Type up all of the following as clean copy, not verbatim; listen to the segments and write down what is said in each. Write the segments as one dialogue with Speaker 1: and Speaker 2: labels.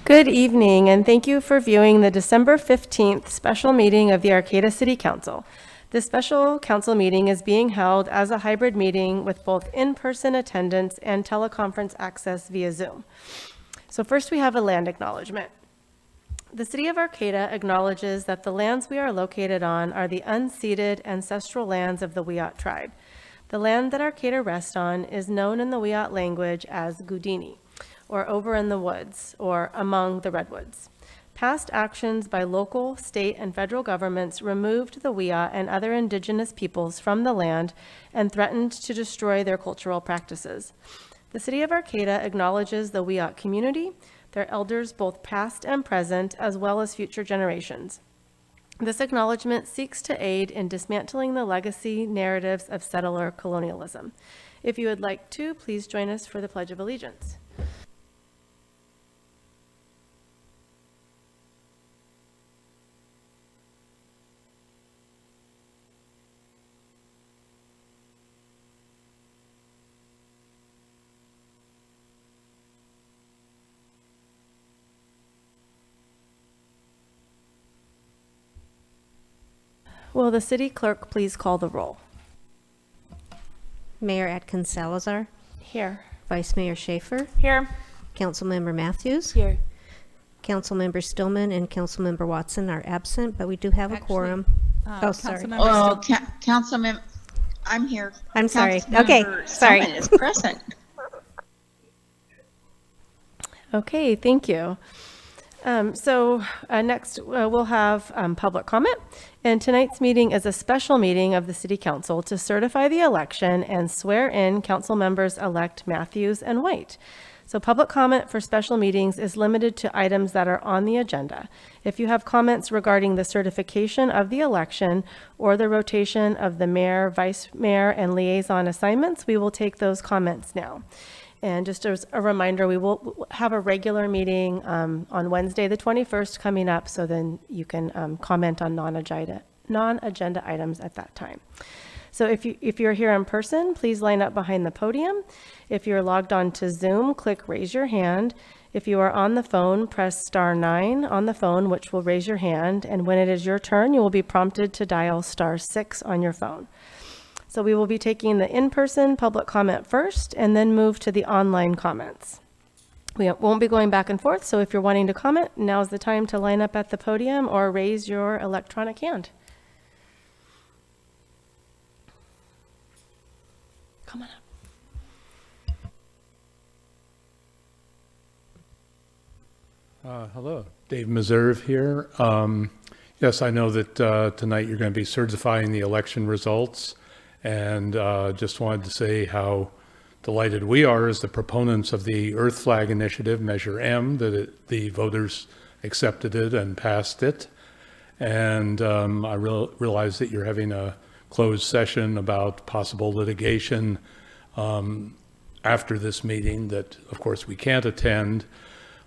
Speaker 1: Good evening, and thank you for viewing the December 15th special meeting of the Arcata City Council. This special council meeting is being held as a hybrid meeting with both in-person attendance and teleconference access via Zoom. So first we have a land acknowledgement. The City of Arcata acknowledges that the lands we are located on are the unceded ancestral lands of the Wiyot tribe. The land that Arcata rests on is known in the Wiyot language as Gudini, or over in the woods, or among the redwoods. Past actions by local, state, and federal governments removed the Wiyot and other indigenous peoples from the land and threatened to destroy their cultural practices. The City of Arcata acknowledges the Wiyot community, their elders both past and present, as well as future generations. This acknowledgement seeks to aid in dismantling the legacy narratives of settler colonialism. If you would like to, please join us for the Pledge of Allegiance. Will the city clerk please call the roll?
Speaker 2: Mayor Atkins Salazar,
Speaker 1: Here.
Speaker 2: Vice Mayor Schaefer,
Speaker 3: Here.
Speaker 2: Councilmember Matthews,
Speaker 1: Here.
Speaker 2: Councilmember Stillman, and Councilmember Watson are absent, but we do have a quorum. Sorry.
Speaker 3: Councilmember
Speaker 4: Councilmember, I'm here.
Speaker 2: I'm sorry.
Speaker 4: Councilmember
Speaker 2: Okay, sorry.
Speaker 4: Stillman is present.
Speaker 1: Okay, thank you. Next we'll have public comment. And tonight's meeting is a special meeting of the City Council to certify the election and swear in council members-elect Matthews and White. So public comment for special meetings is limited to items that are on the agenda. If you have comments regarding the certification of the election or the rotation of the mayor, vice mayor, and liaison assignments, we will take those comments now. And just as a reminder, we will have a regular meeting on Wednesday, the 21st coming up, so then you can comment on non-agenda items at that time. So if you're here in person, please line up behind the podium. If you're logged on to Zoom, click raise your hand. If you are on the phone, press *9 on the phone, which will raise your hand. And when it is your turn, you will be prompted to dial *6 on your phone. So we will be taking the in-person public comment first and then move to the online comments. We won't be going back and forth, so if you're wanting to comment, now's the time to line up at the podium or raise your electronic hand. Come on up.
Speaker 5: Hello, Dave Meserve here. Yes, I know that tonight you're going to be certifying the election results, and just wanted to say how delighted we are as the proponents of the Earth Flag Initiative, Measure M, that the voters accepted it and passed it. And I realize that you're having a closed session about possible litigation after this meeting that, of course, we can't attend.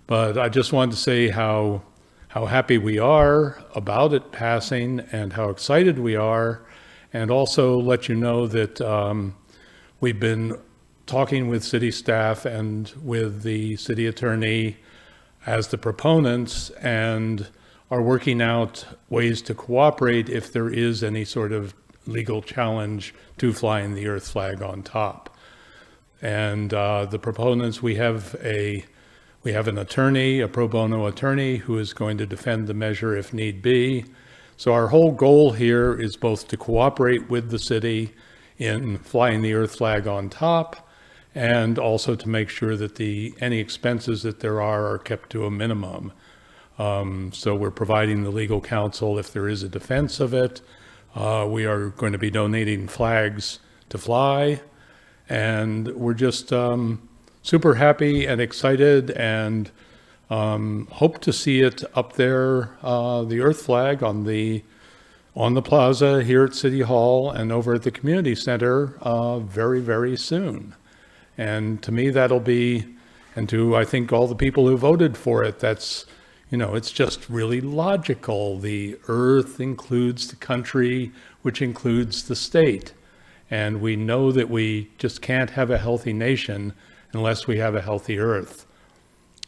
Speaker 5: But I just wanted to say how happy we are about it passing and how excited we are, and also let you know that we've been talking with city staff and with the city attorney as the proponents and are working out ways to cooperate if there is any sort of legal challenge to flying the Earth flag on top. And the proponents, we have an attorney, a pro bono attorney, who is going to defend the measure if need be. So our whole goal here is both to cooperate with the city in flying the Earth flag on top, and also to make sure that any expenses that there are kept to a minimum. So we're providing the legal counsel if there is a defense of it. We are going to be donating flags to fly, and we're just super happy and excited, and hope to see it up there, the Earth flag on the plaza here at City Hall and over at the community center very, very soon. And to me, that'll be, and to I think all the people who voted for it, that's, it's just really logical. The Earth includes the country, which includes the state. And we know that we just can't have a healthy nation unless we have a healthy Earth.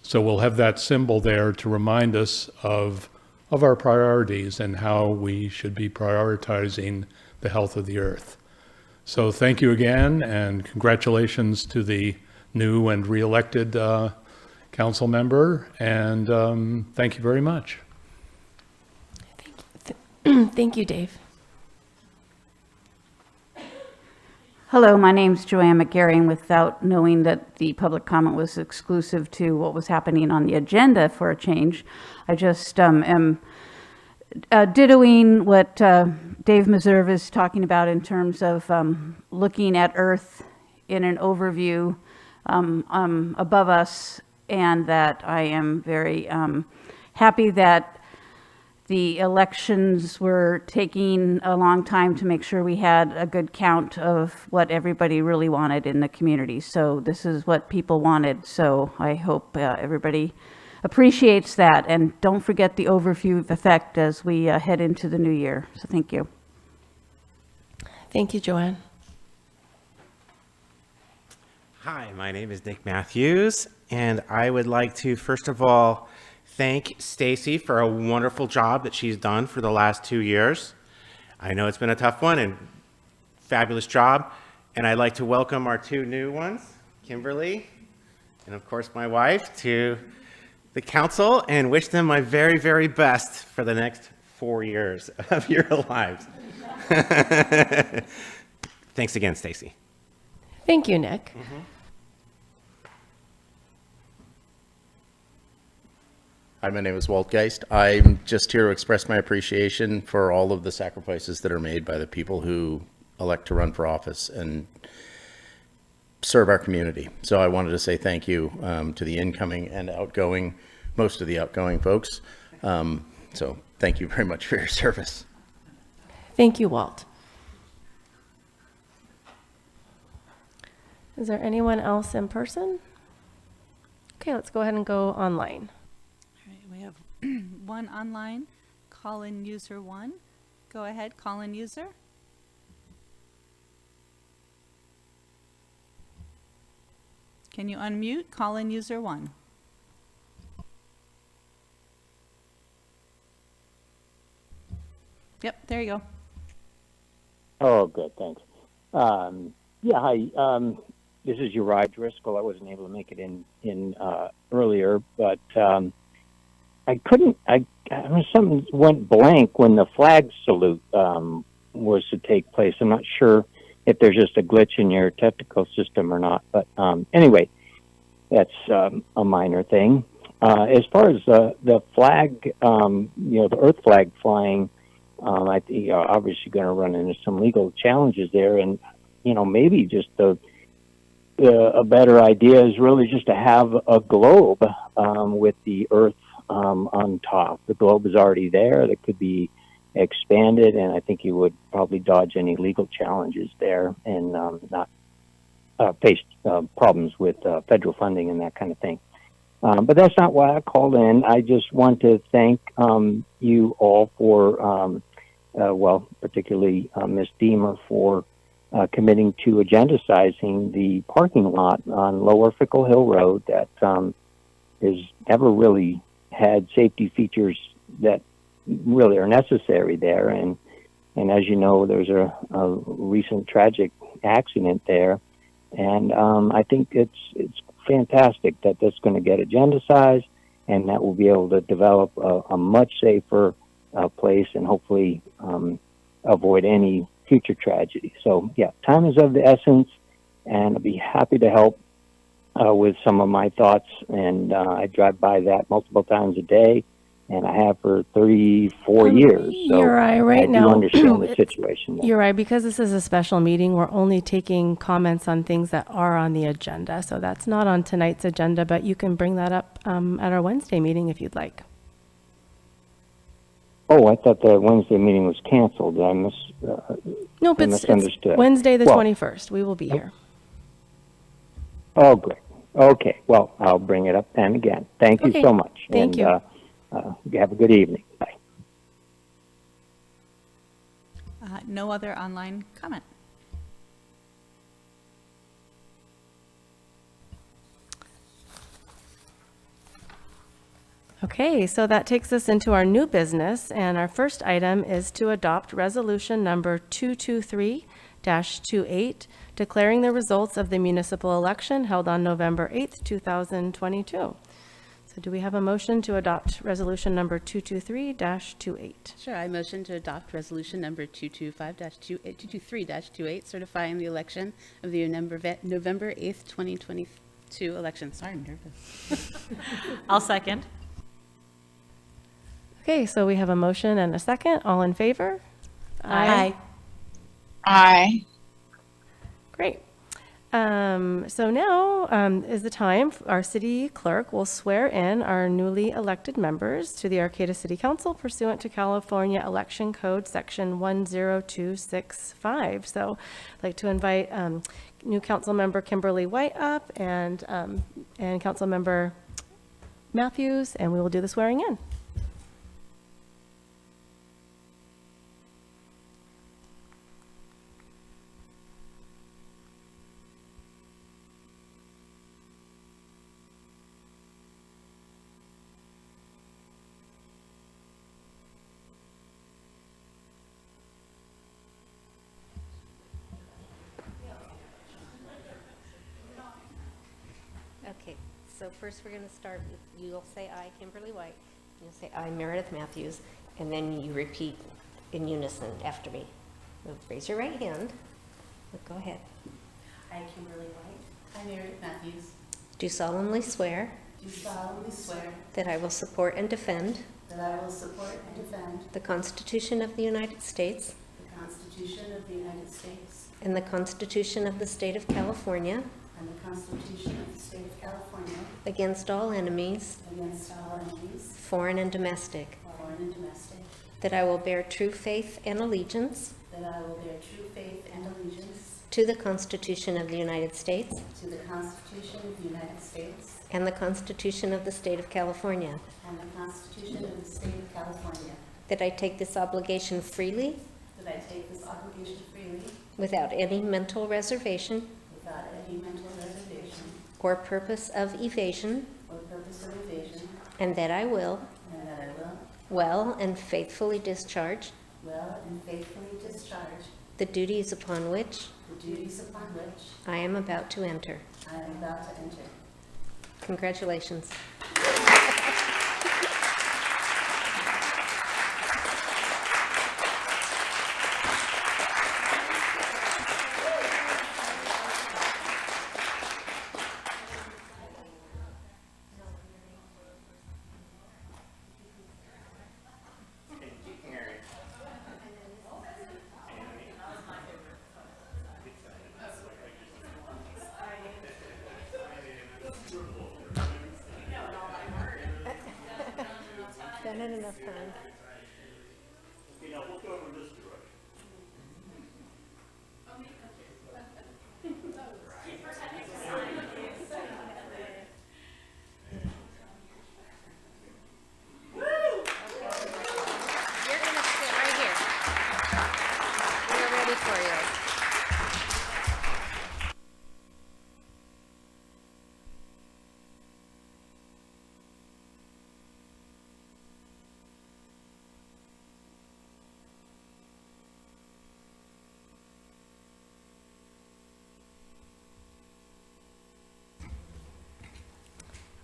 Speaker 5: So we'll have that symbol there to remind us of our priorities and how we should be prioritizing the health of the earth. So thank you again, and congratulations to the new and re-elected council member, and thank you very much.
Speaker 1: Thank you, Dave.
Speaker 3: Hello, my name's Joanne McGarry. Without knowing that the public comment was exclusive to what was happening on the agenda for a change, I just am dittoing what Dave Meserve is talking about in terms of looking at Earth in an overview above us, and that I am very happy that the elections were taking a long time to make sure we had a good count of what everybody really wanted in the community. So this is what people wanted. So I hope everybody appreciates that. And don't forget the overview effect as we head into the new year. So thank you.
Speaker 1: Thank you, Joanne.
Speaker 6: Hi, my name is Nick Matthews, and I would like to, first of all, thank Stacy for a wonderful job that she's done for the last 2 years. I know it's been a tough one and fabulous job. And I'd like to welcome our 2 new ones, Kimberly and of course my wife, to the council and wish them my very, very best for the next 4 years of your lives. Thanks again, Stacy.
Speaker 1: Thank you, Nick.
Speaker 7: Hi, my name is Walt Geist. I'm just here to express my appreciation for all of the sacrifices that are made by the people who elect to run for office and serve our community. So I wanted to say thank you to the incoming and outgoing, most of the outgoing folks. So thank you very much for your service.
Speaker 1: Thank you, Walt. Is there anyone else in person? Okay, let's go ahead and go online.
Speaker 8: All right, we have one online, call-in user 1. Go ahead, call-in user. Can you unmute, call-in user 1? Yep, there you go.
Speaker 9: Oh, good, thanks. Yeah, hi. This is Uriah Driscoll. I wasn't able to make it in earlier, but I couldn't. Something went blank when the flag salute was to take place. I'm not sure if there's just a glitch in your technical system or not. But anyway, that's a minor thing. As far as the flag, the Earth flag flying, I think you're obviously going to run into some legal challenges there, and maybe just a better idea is really just to have a globe with the Earth on top. The globe is already there. That could be expanded, and I think you would probably dodge any legal challenges there and not face problems with federal funding and that kind of thing. But that's not why I called in. I just want to thank you all for, particularly Ms. Deemer for committing to agendizing the parking lot on Lower Fickle Hill Road that has never really had safety features that really are necessary there. And as you know, there's a recent tragic accident there. And I think it's fantastic that that's going to get agendized and that we'll be able to develop a much safer place and hopefully avoid any future tragedy. So yeah, time is of the essence, and I'll be happy to help with some of my thoughts. And I drive by that multiple times a day, and I have for 34 years. So
Speaker 1: you're right.
Speaker 9: I do understand the situation there.
Speaker 1: You're right. Because this is a special meeting, we're only taking comments on things that are on the agenda. So that's not on tonight's agenda, but you can bring that up at our Wednesday meeting if you'd like.
Speaker 9: Oh, I thought the Wednesday meeting was canceled.
Speaker 1: Nope,
Speaker 9: I
Speaker 1: it's
Speaker 9: misunderstood.
Speaker 1: Wednesday the
Speaker 9: Well,
Speaker 1: 21st. We will be here.
Speaker 9: Oh, great. Okay. Well, I'll bring it up then again. Thank you
Speaker 1: Okay.
Speaker 9: so much.
Speaker 1: Thank you.
Speaker 9: Have a good evening. Bye.
Speaker 8: No other online comment.
Speaker 1: Okay, so that takes us into our new business, and our first item is to adopt resolution number 223-28, declaring the results of the municipal election held on November 8th, 2022. So do we have a motion to adopt resolution number 223-28?
Speaker 10: Sure, I motion to adopt resolution number 223-28, certifying the election of the November 8th, 2022 election. Sorry, I'm nervous.
Speaker 8: I'll second.
Speaker 1: Okay, so we have a motion and a second. All in favor?
Speaker 8: Aye.
Speaker 4: Aye.
Speaker 1: Great. So now is the time our city clerk will swear in our newly elected members to the Arcata City Council pursuant to California Election Code Section 10265. So I'd like to invite new council member Kimberly White up and council member Matthews, and we will do the swearing in.
Speaker 2: Okay, so first we're going to start with, you'll say I, Kimberly White, you'll say I, Meredith Matthews, and then you repeat in unison after me. So raise your right hand. Go ahead.
Speaker 10: I, Kimberly White. I, Meredith Matthews.
Speaker 2: Do solemnly swear
Speaker 10: Do solemnly swear
Speaker 2: that I will support and defend
Speaker 10: that I will support and defend
Speaker 2: the Constitution of the United States
Speaker 10: the Constitution of the United States
Speaker 2: and the Constitution of the State of California
Speaker 10: and the Constitution of the State of California
Speaker 2: against all enemies,
Speaker 10: against all enemies,
Speaker 2: foreign and domestic,
Speaker 10: foreign and domestic,
Speaker 2: that I will bear true faith and allegiance
Speaker 10: that I will bear true faith and allegiance
Speaker 2: to the Constitution of the United States
Speaker 10: to the Constitution of the United States
Speaker 2: and the Constitution of the State of California,
Speaker 10: and the Constitution of the State of California,
Speaker 2: that I take this obligation freely
Speaker 10: that I take this obligation freely
Speaker 2: without any mental reservation
Speaker 10: without any mental reservation
Speaker 2: or purpose of evasion,
Speaker 10: or purpose of evasion,
Speaker 2: and that I will
Speaker 10: and that I will
Speaker 2: well and faithfully discharge
Speaker 10: well and faithfully discharge
Speaker 2: the duties upon which
Speaker 10: the duties upon which
Speaker 2: I am about to enter.
Speaker 10: I am about to enter.
Speaker 2: Congratulations. Not enough time. You're gonna sit right here. We're ready for you.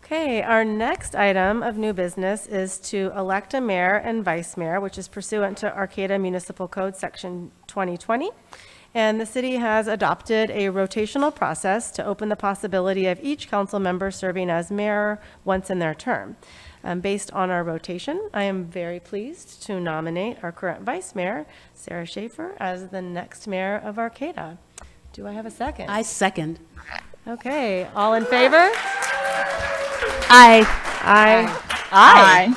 Speaker 1: Okay, our next item of new business is to elect a mayor and vice mayor, which is pursuant to Arcata Municipal Code Section 2020. And the city has adopted a rotational process to open the possibility of each council member serving as mayor once in their term. Based on our rotation, I am very pleased to nominate our current vice mayor, Sarah Schaefer, as the next mayor of Arcata. Do I have a second?
Speaker 10: I second.
Speaker 1: Okay, all in favor?
Speaker 10: Aye.
Speaker 1: Aye.
Speaker 4: Aye.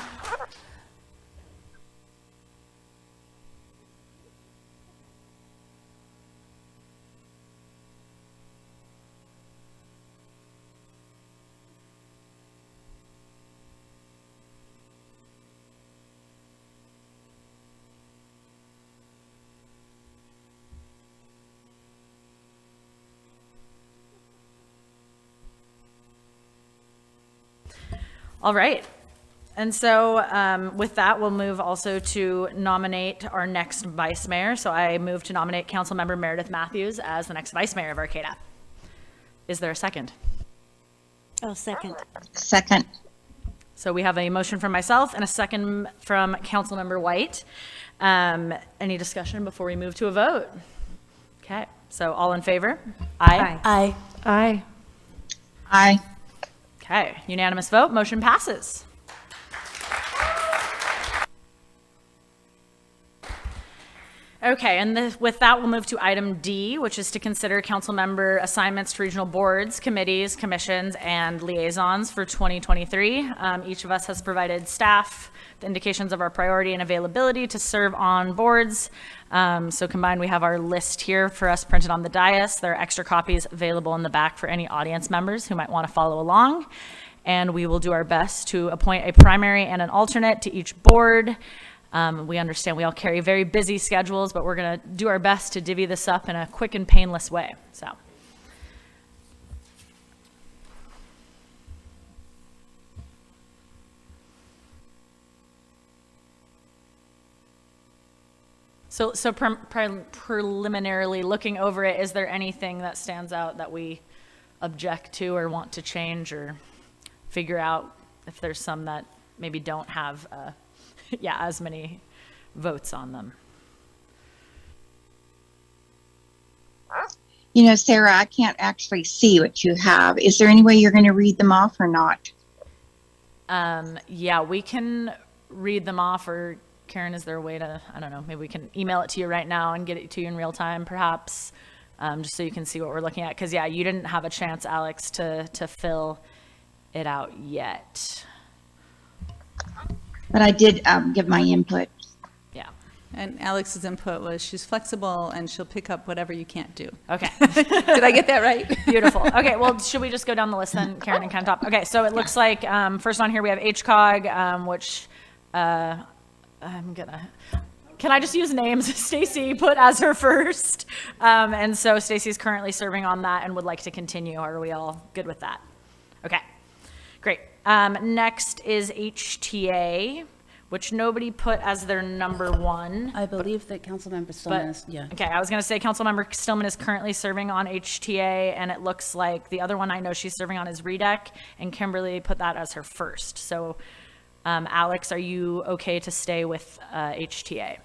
Speaker 1: All right.
Speaker 11: And so with that, we'll move also to nominate our next vice mayor. So I move to nominate Councilmember Meredith Matthews as the next vice mayor of Arcata. Is there a second?
Speaker 2: Oh, second.
Speaker 4: Second.
Speaker 11: So we have a motion from myself and a second from Councilmember White. Any discussion before we move to a vote? Okay, so all in favor? Aye.
Speaker 2: Aye.
Speaker 1: Aye.
Speaker 4: Aye.
Speaker 11: Okay, unanimous vote, motion passes. Okay, and with that, we'll move to item D, which is to consider council member assignments to regional boards, committees, commissions, and liaisons for 2023. Each of us has provided staff the indications of our priority and availability to serve on boards. So combined, we have our list here for us printed on the dais. There are extra copies available in the back for any audience members who might want to follow along. And we will do our best to appoint a primary and an alternate to each board. We understand we all carry very busy schedules, but we're going to do our best to divvy this up in a quick and painless way. So preliminarily looking over it, is there anything that stands out that we object to or want to change or figure out if there's some that maybe don't have as many votes on them?
Speaker 4: You know, Sarah, I can't actually see what you have. Is there any way you're going to read them off or not?
Speaker 11: Yeah, we can read them off, or Karen, is there a way to, I don't know, maybe we can email it to you right now and get it to you in real time, perhaps, just so you can see what we're looking at. Because, yeah, you didn't have a chance, Alex, to fill it out yet.
Speaker 4: But I did give my input.
Speaker 11: Yeah.
Speaker 8: And Alex's input was she's flexible and she'll pick up whatever you can't do.
Speaker 11: Okay.
Speaker 8: Did I get that right?
Speaker 11: Beautiful. Okay, well, should we just go down the list then, Karen, and kind of top? Okay, so it looks like first on here we have HCOG, which can I just use names? Stacy put as her first. And so Stacy's currently serving on that and would like to continue. Are we all good with that? Okay, great. Next is HTA, which nobody put as their number one.
Speaker 10: I believe that Councilmember Stillman is, yeah.
Speaker 11: Okay, I was going to say Councilmember Stillman is currently serving on HTA, and it looks like the other one I know she's serving on is REDEC, and Kimberly put that as her first. So, Alex, are you okay to stay with HTA?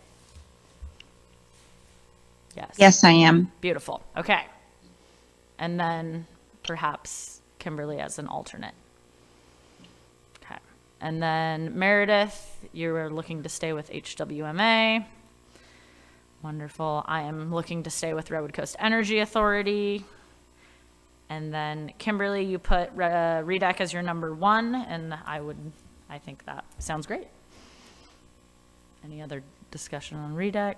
Speaker 11: Yes.
Speaker 4: Yes, I am.
Speaker 11: Beautiful. Okay. And then perhaps Kimberly as an alternate. Okay. And then Meredith, you're looking to stay with HWMA. Wonderful. I am looking to stay with Redwood Coast Energy Authority. And then Kimberly, you put REDEC as your number one, and I think that sounds great. Any other discussion on REDEC?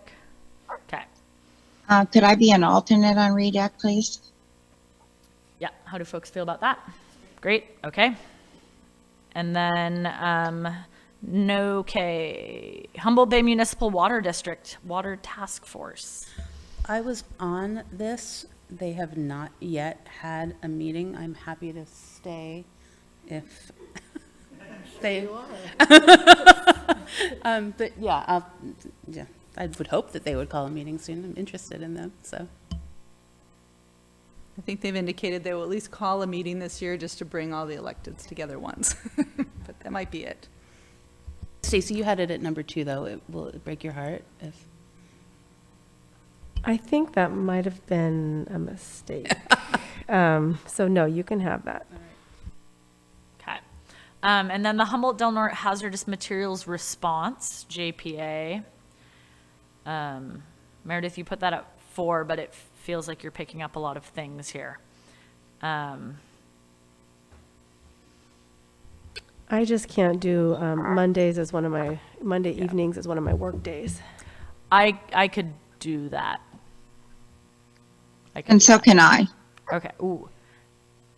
Speaker 11: Okay.
Speaker 4: Could I be an alternate on REDEC, please?
Speaker 11: Yeah, how do folks feel about that? Great, okay. And then, Humboldt Bay Municipal Water District, Water Task Force.
Speaker 10: I was on this. They have not yet had a meeting. I'm happy to stay if they. But yeah, I would hope that they would call a meeting soon. I'm interested in them, so.
Speaker 8: I think they've indicated they will at least call a meeting this year just to bring all the electeds together once. But that might be it.
Speaker 10: Stacy, you had it at number 2, though. Will it break your heart if?
Speaker 1: I think that might have been a mistake. So no, you can have that.
Speaker 11: Okay. And then the Humboldt Del Norte Hazardous Materials Response, JPA. Meredith, you put that at 4, but it feels like you're picking up a lot of things here.
Speaker 1: I just can't do Mondays as Monday evenings as one of my work days.
Speaker 11: I could do that.
Speaker 4: And so can I.
Speaker 11: Okay. Ooh.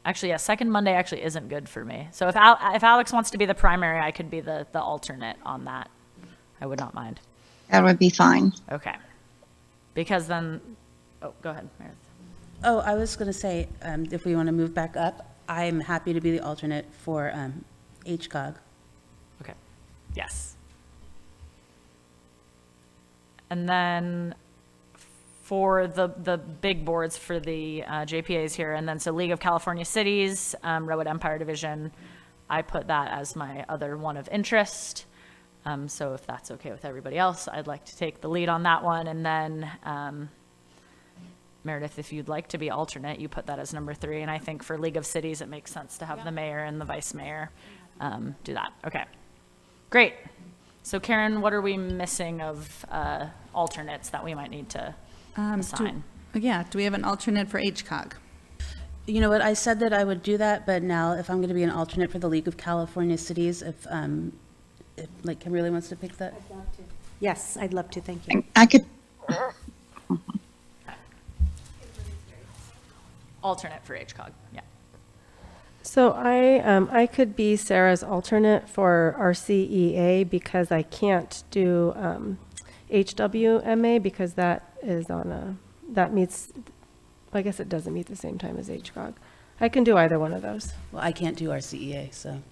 Speaker 11: Actually, yeah, second Monday actually isn't good for me. So if Alex wants to be the primary, I could be the alternate on that. I would not mind.
Speaker 4: That would be fine.
Speaker 11: Okay. Because then, go ahead, Meredith.
Speaker 10: Oh, I was going to say, if we want to move back up, I'm happy to be the alternate for HCOG.
Speaker 11: Okay. Yes. And then for the big boards for the JPAs here, and then so League of California Cities, Redwood Empire Division, I put that as my other one of interest. So if that's okay with everybody else, I'd like to take the lead on that one. And then Meredith, if you'd like to be alternate, you put that as number 3. And I think for League of Cities, it makes sense to have the mayor and the vice mayor do that. Okay, great. So Karen, what are we missing of alternates that we might need to assign?
Speaker 8: Do we have an alternate for HCOG?
Speaker 10: You know what, I said that I would do that, but now if I'm going to be an alternate for the League of California Cities, if like Kimberly wants to pick that.
Speaker 2: Yes, I'd love to, thank you.
Speaker 4: I could,
Speaker 11: Alternate for HCOG, yeah.
Speaker 1: So I could be Sarah's alternate for RCEA because I can't do HWMA because that is that meets, I guess it doesn't meet the same time as HCOG. I can do either one of those.
Speaker 10: Well, I can't do our CEA, so.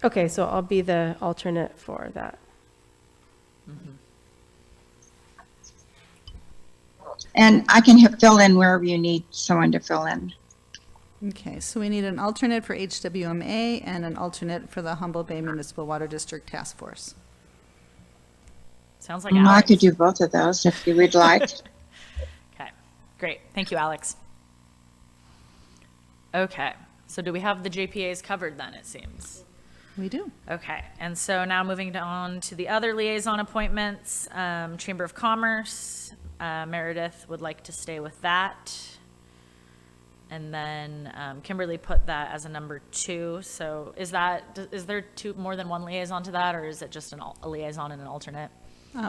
Speaker 1: Okay, so I'll be the alternate for that.
Speaker 4: and I can fill in wherever you need someone to fill in.
Speaker 8: Okay, so we need an alternate for HWMA and an alternate for the Humboldt Bay Municipal Water District Task Force.
Speaker 11: Sounds like
Speaker 4: I
Speaker 11: Alex.
Speaker 4: could do both of those if you would like.
Speaker 11: Okay, great. Thank you, Alex. Okay, so do we have the JPAs covered then, it seems?
Speaker 8: We do.
Speaker 11: Okay, and so now moving on to the other liaison appointments, Chamber of Commerce, Meredith would like to stay with that. And then Kimberly put that as a number 2. So is there more than one liaison to that, or is it just a liaison and an alternate?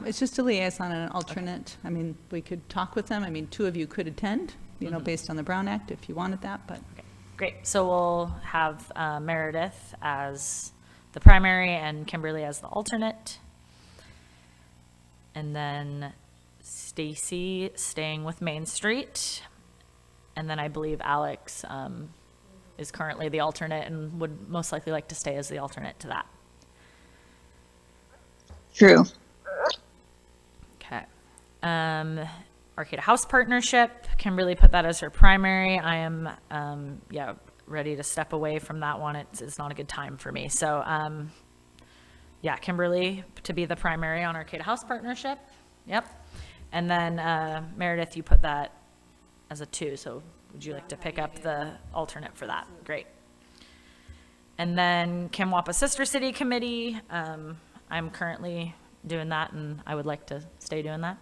Speaker 8: It's just a liaison and an alternate. I mean, we could talk with them. I mean, 2 of you could attend, you know, based on the Brown Act if you wanted that, but.
Speaker 11: Okay, great. So we'll have Meredith as the primary and Kimberly as the alternate. And then Stacy staying with Main Street. And then I believe Alex is currently the alternate and would most likely like to stay as the alternate to that.
Speaker 4: True.
Speaker 11: Okay. Arcata House Partnership, Kimberly put that as her primary. I am, ready to step away from that one. It's not a good time for me. So, Kimberly to be the primary on Arcata House Partnership. Yep. And then Meredith, you put that as a 2. So would you like to pick up the alternate for that? Great. And then Kimwappa Sister City Committee. I'm currently doing that, and I would like to stay doing that.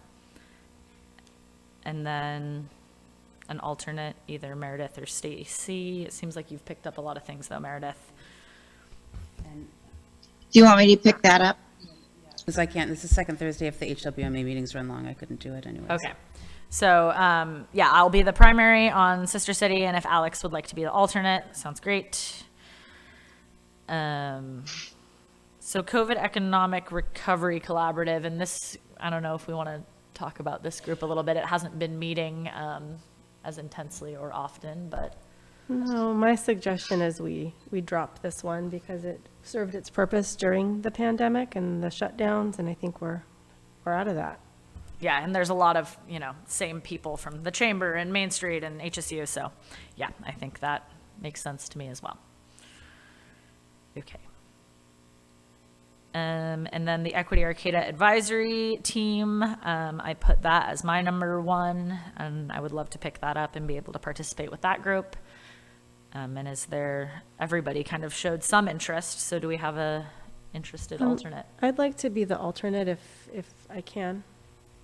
Speaker 11: And then an alternate, either Meredith or Stacy. It seems like you've picked up a lot of things, though, Meredith.
Speaker 10: And
Speaker 4: Do you want me to pick that up?
Speaker 10: because I can't, this is second Thursday. If the HWMA meetings run long, I couldn't do it anyway.
Speaker 11: Okay. So, I'll be the primary on Sister City, and if Alex would like to be the alternate, sounds great. So COVID Economic Recovery Collaborative, and this, I don't know if we want to talk about this group a little bit. It hasn't been meeting as intensely or often, but.
Speaker 1: No, my suggestion is we drop this one because it served its purpose during the pandemic and the shutdowns, and I think we're out of that.
Speaker 11: Yeah, and there's a lot of, same people from the Chamber and Main Street and HSU, so yeah, I think that makes sense to me as well. Okay. And then the Equity Arcata Advisory Team, I put that as my number 1, and I would love to pick that up and be able to participate with that group. And everybody kind of showed some interest, so do we have a interested alternate?
Speaker 1: I'd like to be the alternate if I can.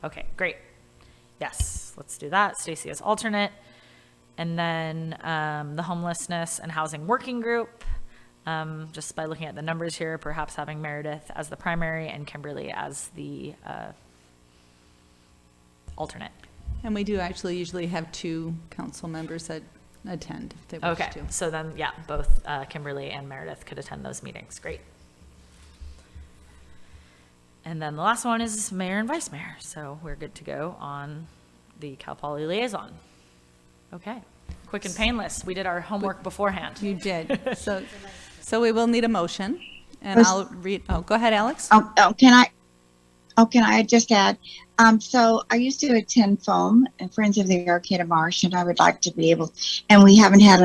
Speaker 11: Okay, great. Yes, let's do that. Stacy as alternate. And then the Homelessness and Housing Working Group, just by looking at the numbers here, perhaps having Meredith as the primary and Kimberly as the alternate.
Speaker 8: And we do actually usually have 2 council members that attend if they wish
Speaker 11: Okay,
Speaker 8: to.
Speaker 11: so then, both Kimberly and Meredith could attend those meetings. Great. And then the last one is mayor and vice mayor. So we're good to go on the Cal Poly liaison. Okay, quick and painless. We did our homework beforehand.
Speaker 8: You did. So we will need a motion. And I'll read, oh, go ahead, Alex.
Speaker 4: Can I just add? So I used to attend FOAM and Friends of the Arcata Marsh, and I would like to be able, and we haven't had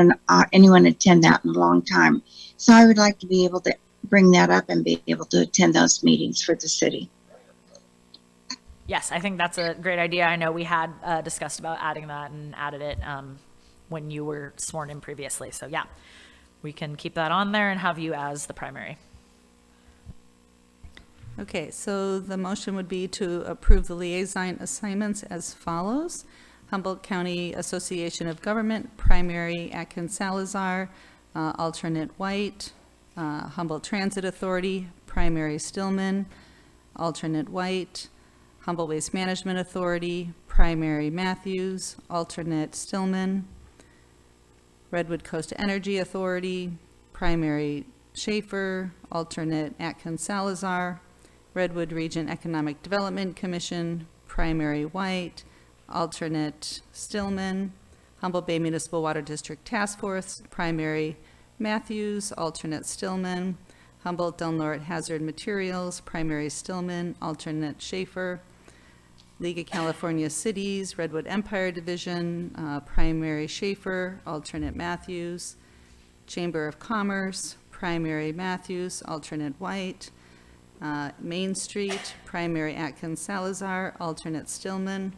Speaker 4: anyone attend that in a long time. So I would like to be able to bring that up and be able to attend those meetings for the city.
Speaker 11: Yes, I think that's a great idea. I know we had discussed about adding that and added it when you were sworn in previously. So yeah, we can keep that on there and have you as the primary.
Speaker 8: Okay, so the motion would be to approve the liaison assignments as follows. Humboldt County Association of Government, primary Atkins Salazar, alternate White. Humboldt Transit Authority, primary Stillman, alternate White. Humboldt Waste Management Authority, primary Matthews, alternate Stillman. Redwood Coast Energy Authority, primary Schaefer, alternate Atkins Salazar. Redwood Region Economic Development Commission, primary White, alternate Stillman. Humboldt Bay Municipal Water District Task Force, primary Matthews, alternate Stillman. Humboldt Del Norte Hazard Materials, primary Stillman, alternate Schaefer. League of California Cities, Redwood Empire Division, primary Schaefer, alternate Matthews. Chamber of Commerce, primary Matthews, alternate White. Main Street, primary Atkins Salazar, alternate Stillman.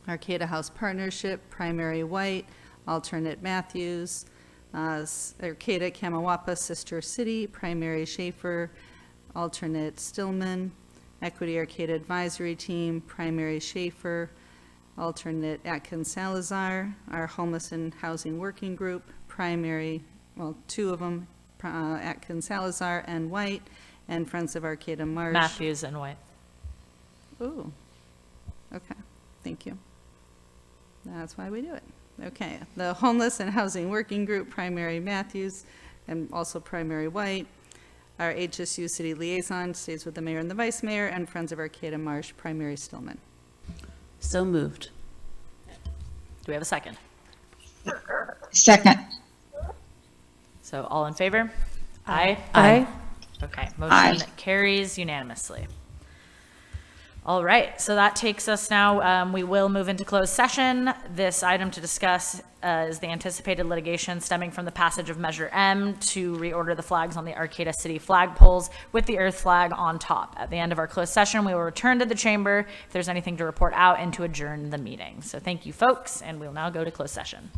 Speaker 8: Arcata House Partnership, primary White, alternate Matthews. Arcata Camawapa Sister City, primary Schaefer, alternate Stillman. Equity Arcata Advisory Team, primary Schaefer, alternate Atkins Salazar. Our Homeless and Housing Working Group, primary, well, two of them, Atkins Salazar and White. And Friends of Arcata Marsh.
Speaker 11: Matthews and White.
Speaker 8: Ooh, okay, thank you. That's why we do it. Okay, the Homeless and Housing Working Group, primary Matthews, and also primary White. Our HSU City Liaison stays with the mayor and the vice mayor, and Friends of Arcata Marsh, primary Stillman.
Speaker 10: So moved.
Speaker 11: Do we have a second?
Speaker 4: Second.
Speaker 11: So all in favor? Aye.
Speaker 1: Aye.
Speaker 11: Okay,
Speaker 4: Aye.
Speaker 11: motion carries unanimously. All right, so that takes us now, we will move into closed session. This item to discuss is the anticipated litigation stemming from the passage of Measure M to reorder the flags on the Arcata City flagpoles with the earth flag on top. At the end of our closed session, we will return to the chamber if there's anything to report out and to adjourn the meeting. So thank you, folks, and we'll now go to closed session.